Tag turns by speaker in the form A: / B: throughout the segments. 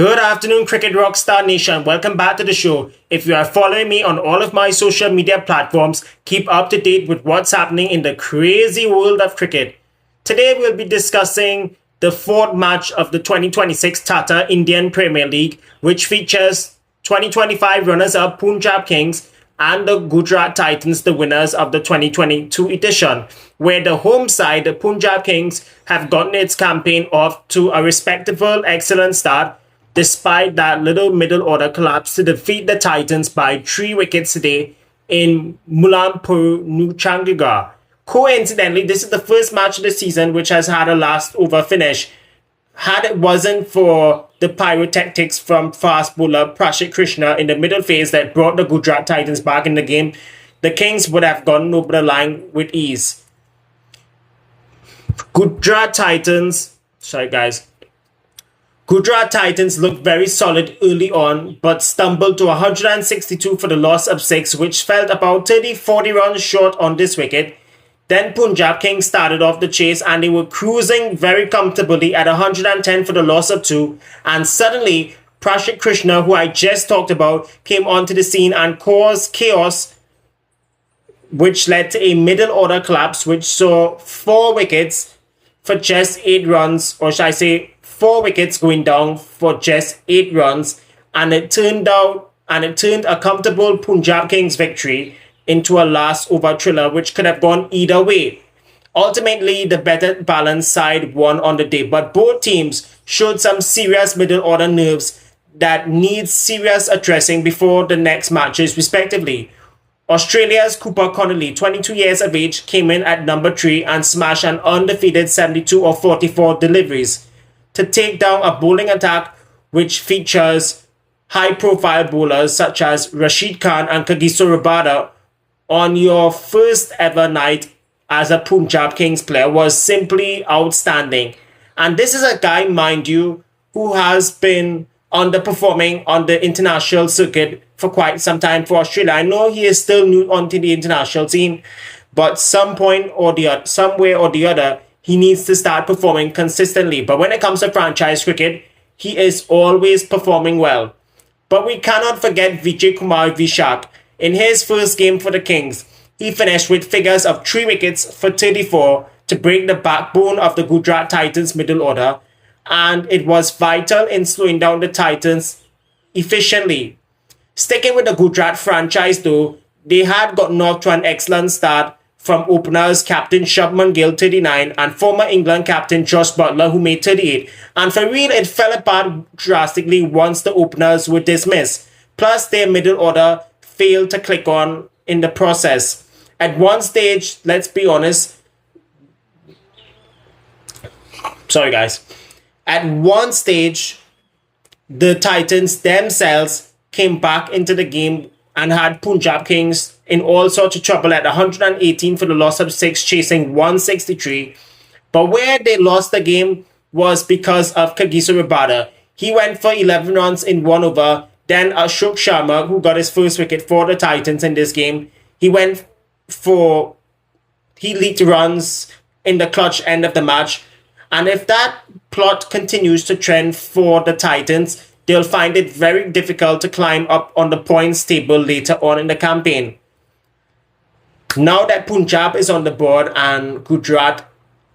A: Good afternoon, Cricket Rockstar Nation. Welcome back to the show. If you are following me on all of my social media platforms, keep up to date with what's happening in the crazy world of cricket. Today, we'll be discussing the fourth match of the 2026 TATA Indian Premier League, which features 2025 runners-up Punjab Kings and the Gujarat Titans, the winners of the 2022 edition, where the home side, the Punjab Kings, have gotten its campaign off to a respectable, excellent start, despite that little middle order collapse to defeat the Titans by 3 wickets today in Mullanpur, Chandigarh. Coincidentally, this is the first match of the season which has had a last over finish. Had it wasn't for the pyrotechnics from fast bowler Prashit Krishna in the middle phase that brought the Gujarat Titans back in the game, the Kings would have gotten over the line with ease. Gujarat Titans looked very solid early on, but stumbled to 162 for the loss of 6, which felt about 30-40 runs short on this wicket. Then Punjab Kings started off the chase and they were cruising very comfortably at 110 for the loss of 2. And suddenly, Prashit Krishna, who I just talked about, came onto the scene and caused chaos, which led to a middle order collapse, which saw 4 wickets for just 8 runs, or should I say 4 wickets going down for just 8 runs, and it turned a comfortable Punjab Kings victory into a last over thriller, which could have gone either way. Ultimately, the better balanced side won on the day, but both teams showed some serious middle order nerves that need serious addressing before the next matches, respectively. Australia's Connelly, 22 years of age, came in at number 3 and smashed an undefeated 72 of 44 deliveries to take down a bowling attack which features high-profile bowlers such as Rashid Khan and Kagiso Rabada. On your first ever night as a Punjab Kings player was simply outstanding. And this is a guy, mind you, who has been underperforming on the international circuit for quite some time for Australia. I know he is still new onto the international scene, but somewhere or the other, he needs to start performing consistently. But when it comes to franchise cricket, he is always performing well. But we cannot forget Vijay Kumar Vishak. In his first game for the Kings, he finished with figures of 3 wickets for 34 to break the backbone of the Gujarat Titans middle order, and it was vital in slowing down the Titans efficiently. Sticking with the Gujarat franchise though, they had gotten off to an excellent start from openers captain Shubman Gill 39 and former England captain Josh Butler, who made 38. And for real, it fell apart drastically once the openers were dismissed. Plus, their middle order failed to click on in the process. At one stage, let's be honest. At one stage, the Titans themselves came back into the game and had Punjab Kings in all sorts of trouble at 118 for the loss of 6, chasing 163. But where they lost the game was because of Kagiso Rabada. He went for 11 runs in 1 over. Then Ashok Sharma, who got his first wicket for the Titans in this game, he leaked runs in the clutch end of the match. And if that plot continues to trend for the Titans, they'll find it very difficult to climb up on the points table later on in the campaign. Now that Punjab is on the board and Gujarat,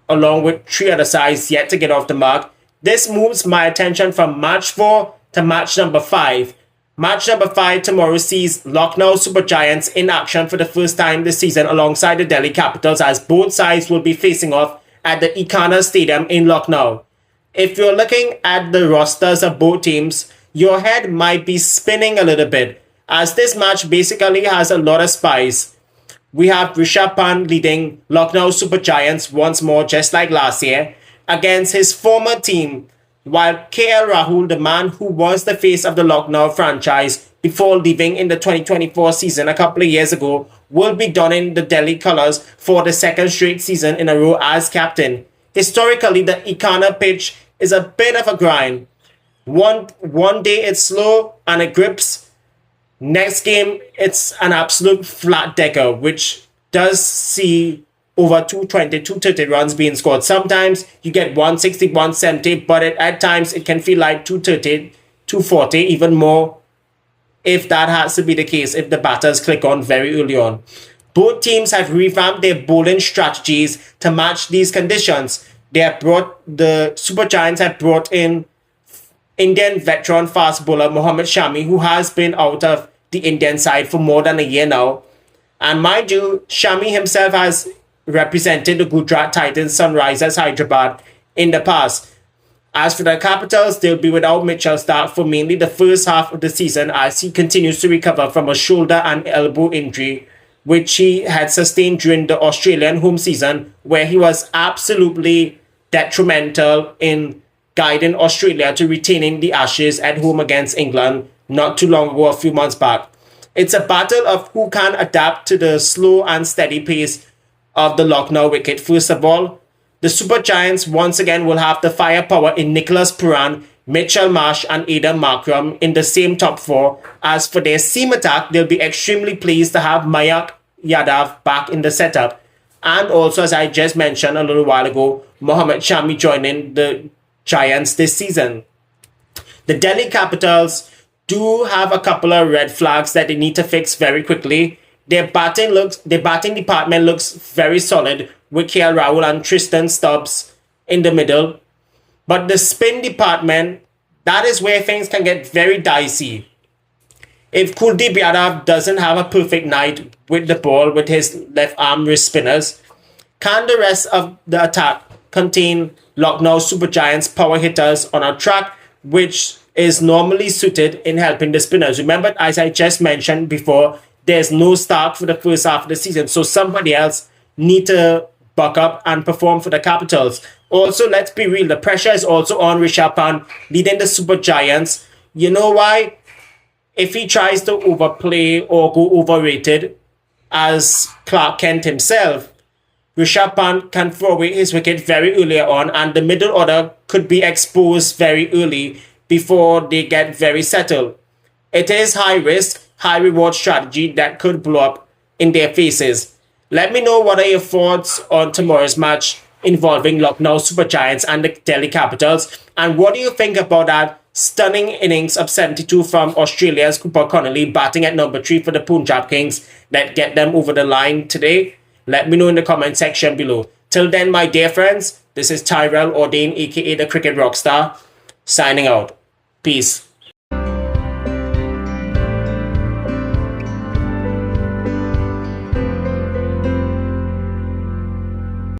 A: along with 3 other sides, yet to get off the mark, this moves my attention from match 4 to match number 5. Match number 5 tomorrow sees Lucknow Super Giants in action for the first time this season alongside the Delhi Capitals, as both sides will be facing off at the Ikana Stadium in Lucknow. If you're looking at the rosters of both teams, your head might be spinning a little bit, as this match basically has a lot of spice. We have Rishabh Pant leading Lucknow Super Giants once more, just like last year, against his former team, while Rahul, the man who was the face of the Lucknow franchise before leaving in the 2024 season a couple of years ago, will be donning the Delhi colours for the second straight season in a row as captain. Historically, the Ikana pitch is a bit of a grind. One day it's slow and it grips. Next game, it's an absolute flat decker, which does see over 220, 230 runs being scored. Sometimes you get 160, 170, but at times it can feel like 230 240, even more if that has to be the case, if the batters click on very early on. Both teams have revamped their bowling strategies to match these conditions. The Super Giants have brought in Indian veteran fast bowler Mohammad Shami, who has been out of the Indian side for more than a year now. And mind you, Shami himself has represented the Gujarat Titans Sunrisers Hyderabad in the past. As for the Capitals, they'll be without Mitchell Starc for mainly the first half of the season as he continues to recover from a shoulder and elbow injury, which he had sustained during the Australian home season, where he was absolutely detrimental in guiding Australia to retaining the Ashes at home against England not too long ago, a few months back. It's a battle of who can adapt to the slow and steady pace of the Lucknow wicket. First of all, the Super Giants once again will have the firepower in Nicholas Puran, Mitchell Marsh and Adam Markram in the same top four. As for their seam attack, they'll be extremely pleased to have Mayank Yadav back in the setup. And also, as I just mentioned a little while ago, Mohammad Shami joining the Giants this season. The Delhi Capitals do have a couple of red flags that they need to fix very quickly. Their batting department looks very solid with KL Rahul and Tristan Stubbs in the middle. But the spin department, that is where things can get very dicey. If Kuldeep Yadav doesn't have a perfect night with the ball with his left arm wrist spinners, can the rest of the attack contain Lucknow Super Giants power hitters on a track which is normally suited in helping the spinners? Remember, as I just mentioned before, there's no Starc for the first half of the season, so somebody else need to buck up and perform for the Capitals. Also, let's be real, the pressure is also on Rishabh Pant leading the Super Giants. You know why? If he tries to overplay or go overrated, as Clark Kent himself, Rishabh Pant can throw away his wicket very early on, and the middle order could be exposed very early before they get very settled. It is high risk, high reward strategy that could blow up in their faces. Let me know what are your thoughts on tomorrow's match involving Lucknow Super Giants and the Delhi Capitals, and what do you think about that stunning innings of 72 from Australia's Cooper Connelly batting at number 3 for the Punjab Kings that get them over the line today? Let me know in the comment section below. Till then, my dear friends, this is Tyrell Ordain, aka the Cricket Rockstar, signing out. Peace.